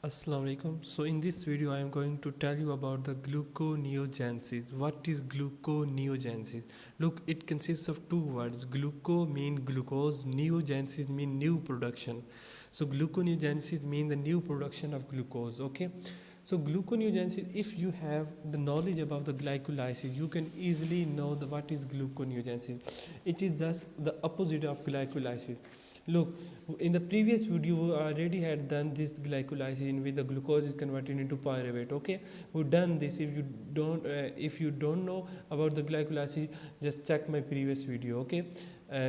Assalamu alaikum. So in this video I am going to tell you about the gluconeogenesis. What is gluconeogenesis? Look, it consists of two words. Gluco mean glucose, neogenesis mean new production. So gluconeogenesis mean the new production of glucose. Okay. So gluconeogenesis, if you have the knowledge about the glycolysis, you can easily know what is gluconeogenesis. It is just the opposite of glycolysis. Look, in the previous video we already had done this glycolysis in which the glucose is converted into pyruvate. Okay, we've done this. If you don't know about the glycolysis, just check my previous video. Okay,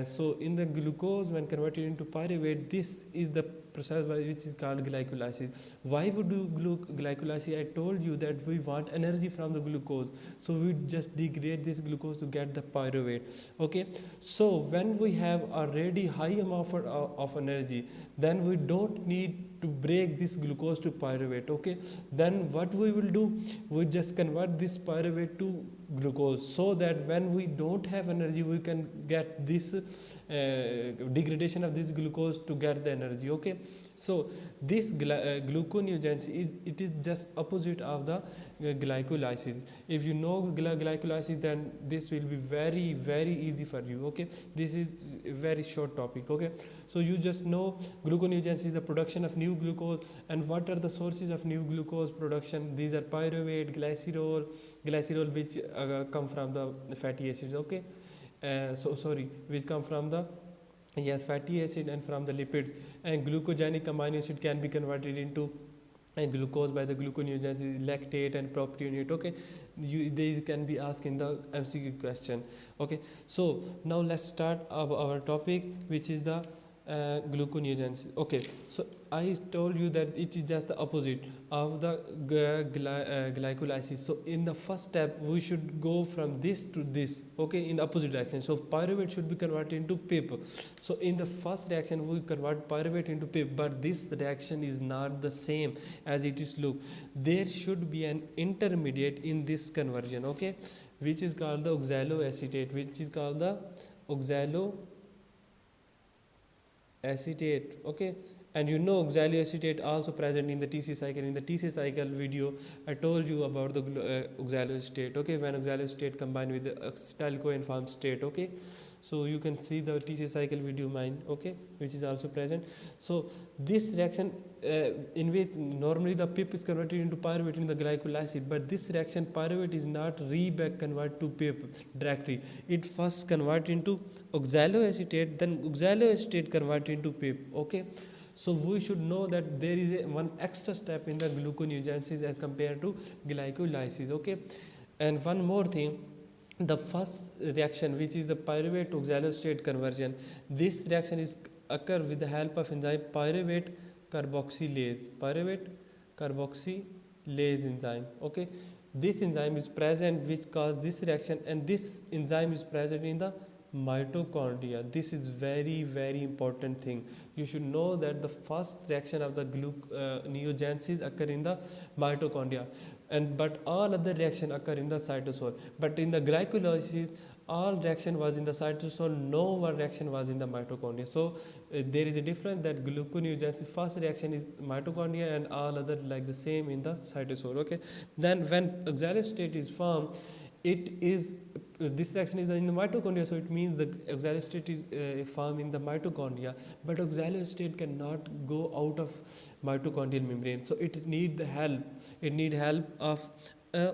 so in the glucose when converted into pyruvate, this is the process which is called glycolysis. Why we do glycolysis? I told you that we want energy from the glucose, so we just degrade this glucose to get the pyruvate. Okay, so when we have already high amount of energy, then we don't need to break this glucose to pyruvate. Okay, then what we will do, we just convert this pyruvate to glucose, so that when we don't have energy we can get this degradation of this glucose to get the energy. Okay, so this gluconeogenesis it is just opposite of the glycolysis. If you know glycolysis, then this will be very easy for you. Okay, this is a very short topic. Okay, so you just know gluconeogenesis is the production of new glucose. And what are the sources of new glucose production? These are pyruvate, glycerol which come from the fatty acids. Okay, which come from the fatty acid and from the lipids. And glucogenic amino acid can be converted into and glucose by the gluconeogenesis, lactate and propionate. Okay, these can be asked in the MCQ question. Okay, so now let's start our topic, which is the gluconeogenesis. Okay, so I told you that it is just the opposite of the glycolysis. So in the first step we should go from this to this. Okay, in opposite direction. So pyruvate should be converted into PIP. So in the first reaction we convert pyruvate into PIP, but this reaction is not the same as it is. Look, there should be an intermediate in this conversion. Okay, which is called the oxaloacetate, acetate. Okay, and you know oxaloacetate also present in the TC cycle. In the TC cycle video I told you about the oxaloacetate. Okay, when oxaloacetate combined with the acetyl CoA form state. Okay, so you can see the TC cycle video mine. Okay, which is also present. So this reaction in which normally the PIP is converted into pyruvate in the glycolysis, but this reaction pyruvate is not back converted to PIP directly. It first convert into oxaloacetate, then oxaloacetate convert into PIP. Okay, so we should know that there is one extra step in the gluconeogenesis as compared to glycolysis. Okay, and one more thing, the first reaction, which is the pyruvate to oxaloacetate conversion, this reaction is occur with the help of enzyme pyruvate carboxylase enzyme. Okay, this enzyme is present which cause this reaction, and this enzyme is present in the mitochondria. This is very important thing. You should know that the first reaction of the gluconeogenesis occur in the mitochondria, and but all other reaction occur in the cytosol. But in the glycolysis all reaction was in the cytosol, no one reaction was in the mitochondria. So there is a difference that gluconeogenesis first reaction is mitochondria and all other like the same in the cytosol. Okay, then when oxaloacetate is formed, it is this reaction is in the mitochondria, so it means the oxaloacetate is formed in the mitochondria, but oxaloacetate cannot go out of mitochondrial membrane, so it need help of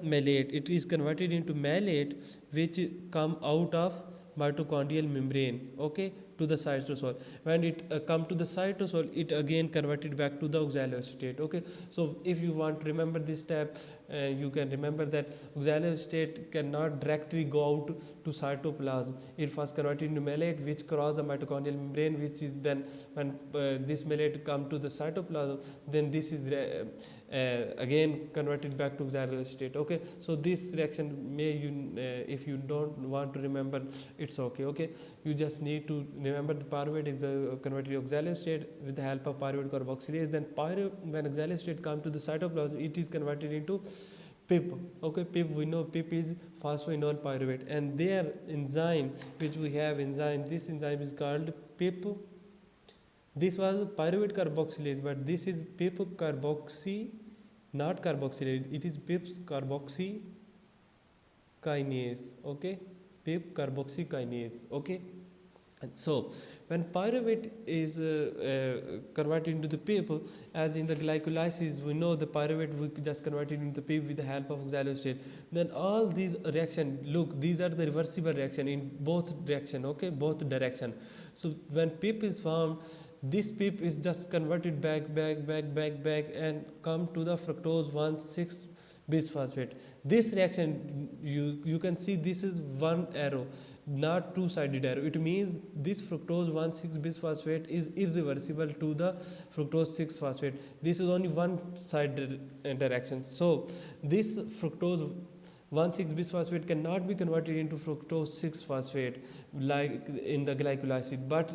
malate. It is converted into malate which come out of mitochondrial membrane. Okay, to the cytosol. When it come to the cytosol, it again converted back to the oxaloacetate. Okay, so if you want to remember this step, you can remember that oxaloacetate cannot directly go out to cytoplasm. It first converted into malate which cross the mitochondrial membrane, which is then when this malate come to the cytoplasm, then this is again converted back to oxaloacetate. Okay, so this reaction may if you don't want to remember, it's okay. Okay, you just need to remember the pyruvate is converted to oxaloacetate with the help of pyruvate carboxylase. Then when oxaloacetate come to the cytoplasm, it is converted into PIP. Okay, PIP, we know PIP is phosphoenol pyruvate, and their enzyme which we have enzyme, this enzyme is called PIP This was pyruvate carboxylase, but this is pip carboxy, not carboxylase. It is pips carboxy kinase. Okay, pip carboxy kinase. Okay. And so, when pyruvate is converted into the PIP, as in the glycolysis, we know the pyruvate we just converted into the PIP with the help of oxaloacetate. Then all these reaction, look, these are the reversible reaction in both direction. Okay, both direction. So when PIP is formed, this PIP is just converted back, and come to the fructose 1,6 bisphosphate. This reaction, you can see this is one arrow, not two-sided arrow. It means this fructose 1,6 bisphosphate is irreversible to the fructose 6 phosphate. This is only one side direction. So this fructose 1,6 bisphosphate cannot be converted into fructose 6 phosphate like in the glycolysis, but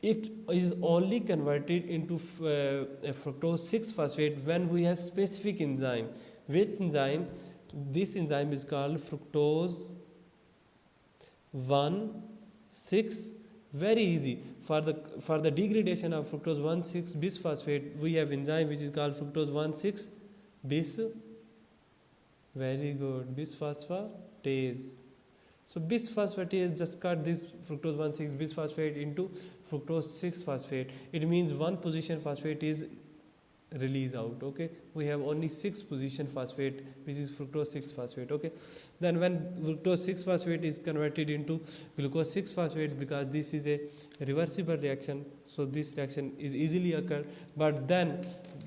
it is only converted into fructose 6 phosphate when we have specific enzyme. Which enzyme? This enzyme is called fructose 1,6. Very easy. For the degradation of fructose 1,6 bisphosphate, we have enzyme which is called fructose 1,6 bis. Very good. Bisphosphatase. So bisphosphatase just cut this fructose 1,6 bisphosphate into fructose 6 phosphate. It means one position phosphate is release out. Okay, we have only 6 position phosphate, which is fructose 6 phosphate. Okay, then when fructose 6 phosphate is converted into glucose 6 phosphate, because this is a reversible reaction, so this reaction is easily occurred. But then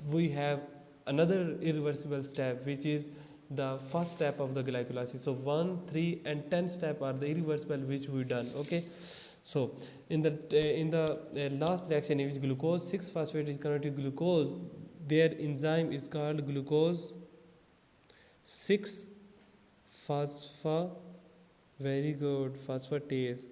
we have another irreversible step, which is the first step of the glycolysis. So 1, 3 and 10 step are the irreversible which we done. Okay, so in the last reaction in which glucose 6 phosphate is converted to glucose, their enzyme is called glucose 6 phospha. Very good, phosphatase.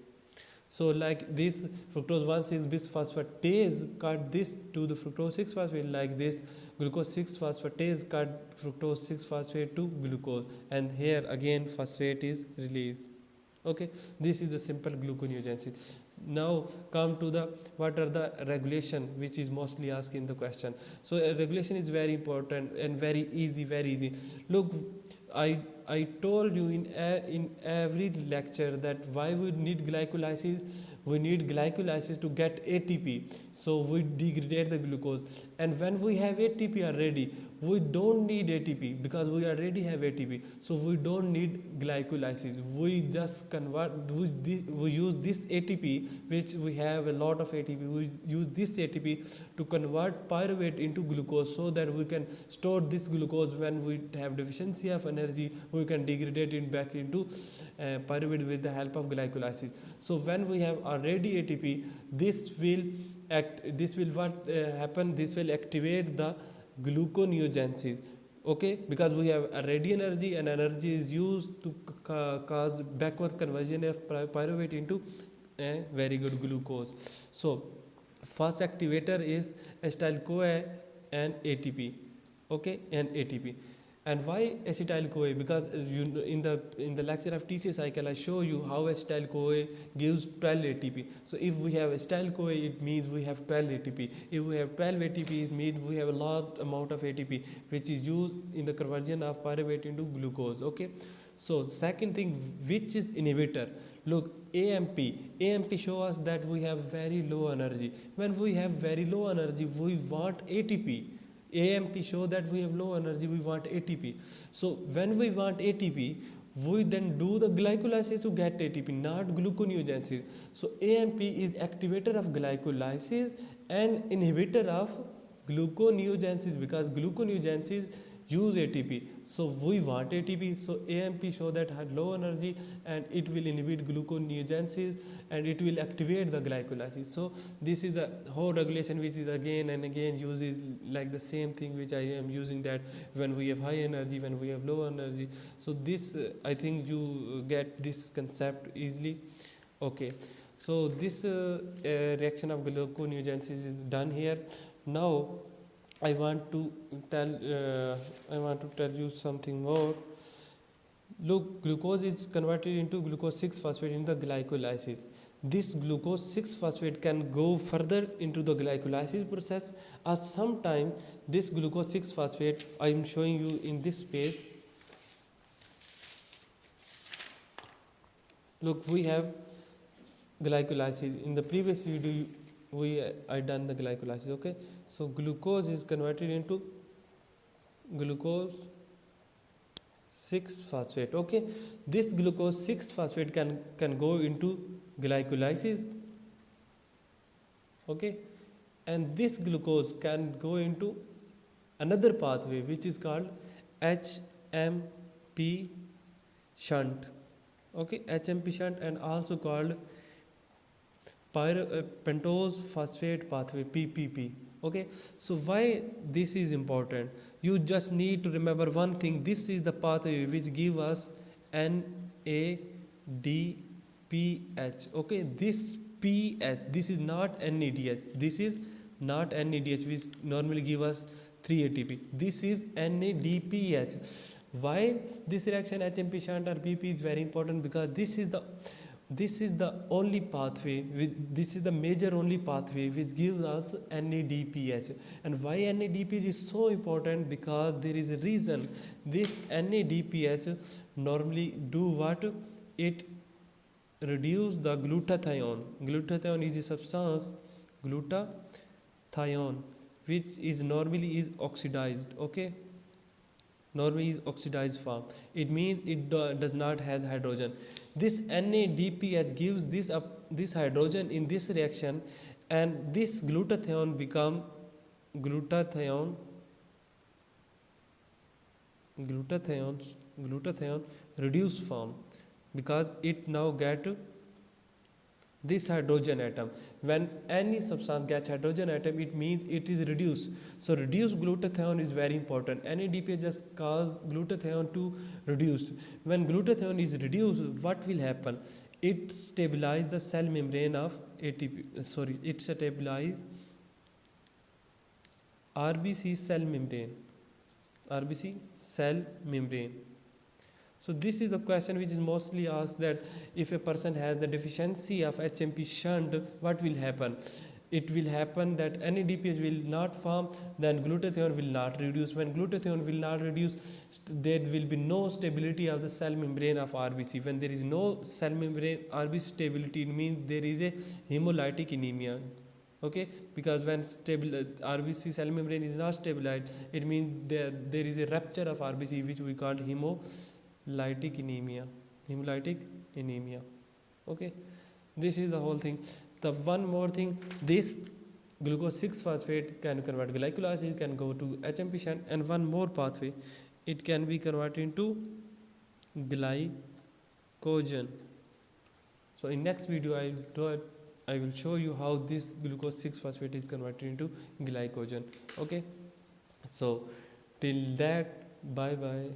So like this fructose 1,6 bisphosphatase cut this to the fructose 6 phosphate, like this glucose 6 phosphatase cut fructose 6 phosphate to glucose, and here again phosphate is released. Okay, this is the simple gluconeogenesis. Now come to the what are the regulation, which is mostly asked in the question. So regulation is very important and very easy. Look, I told you in every lecture that why we need glycolysis. We need glycolysis to get ATP, so we degrade the glucose, and when we have ATP already, we don't need ATP because we already have ATP, so we don't need glycolysis. We just convert, we use this ATP, which we have a lot of ATP. We use this ATP to convert pyruvate into glucose, so that we can store this glucose. When we have deficiency of energy, we can degrade it back into pyruvate with the help of glycolysis. So when we have already ATP, this will happen, this will activate the gluconeogenesis. Okay, because we have already energy, and energy is used to cause backward conversion of pyruvate into a very good glucose. So first activator is acetyl CoA and ATP. Okay, and ATP. And why acetyl CoA? Because in the lecture of TCA cycle, I show you how acetyl CoA gives 12 ATP. So if we have acetyl CoA, it means we have 12 ATP. If we have 12 ATP, it means we have a lot amount of ATP, which is used in the conversion of pyruvate into glucose. Okay. So second thing, which is inhibitor? Look, AMP show us that we have very low energy. When we have very low energy, we want ATP. AMP show that we have low energy, we want ATP. So when we want ATP, we then do the glycolysis to get ATP, not gluconeogenesis. So AMP is activator of glycolysis and inhibitor of gluconeogenesis, because gluconeogenesis use ATP. So we want ATP. So AMP show that had low energy, and it will inhibit gluconeogenesis, and it will activate the glycolysis. So this is the whole regulation, which is again and again uses like the same thing which I am using, that when we have high energy, when we have low energy. So this I think you get this concept easily. Okay, so this reaction of gluconeogenesis is done here. Now I want to tell you something more. Look, glucose is converted into glucose 6 phosphate in the glycolysis. this glucose 6 phosphate can go further into the glycolysis process, or sometime this glucose 6 phosphate, I am showing you in this page. Look, we have glycolysis. In the previous video I done the glycolysis. Okay, so glucose is converted into glucose 6 phosphate. Okay, this glucose 6 phosphate can go into glycolysis. Okay, and this glucose can go into another pathway which is called HMP shunt. Okay, HMP shunt, and also called pentose phosphate pathway, PPP. Okay, so why this is important? You just need to remember one thing: this is the pathway which give us NADPH. Okay, this PH, this is not NADH, this is not NADH which normally give us 3 ATP. This is NADPH. Why this reaction HMP shunt or PP is very important? Because this is the only pathway this is the major only pathway which gives us NADPH. And why NADPH is so important? Because there is a reason. This NADPH normally do what? It reduce the glutathione. Glutathione is a substance, glutathione, which is normally is oxidized. Okay, normally is oxidized form. It means it does not has hydrogen. This NADPH gives this hydrogen in this reaction, and this glutathione become glutathione reduced form, because it now get this hydrogen atom. When any substance gets hydrogen atom, it means it is reduced. So reduced glutathione is very important. NADPH just cause glutathione to reduce. When glutathione is reduced, what will happen? It stabilize the cell membrane of ATP. It stabilize RBC cell membrane. RBC cell membrane. So this is the question which is mostly asked, that if a person has the deficiency of HMP shunt, what will happen? It will happen that NADPH will not form, then glutathione will not reduce. When glutathione will not reduce, there will be no stability of the cell membrane of RBC. When there is no cell membrane RBC stability, it means there is a hemolytic anemia. Okay, because when RBC cell membrane is not stabilized, it means there is a rupture of RBC, which we call hemolytic anemia. Okay, this is the whole thing. The one more thing, this glucose 6 phosphate can convert glycolysis, can go to HMP shunt, and one more pathway, it can be converted into glycogen. So in next video I will show you how this glucose 6 phosphate is converted into glycogen. Okay, so till that, bye bye.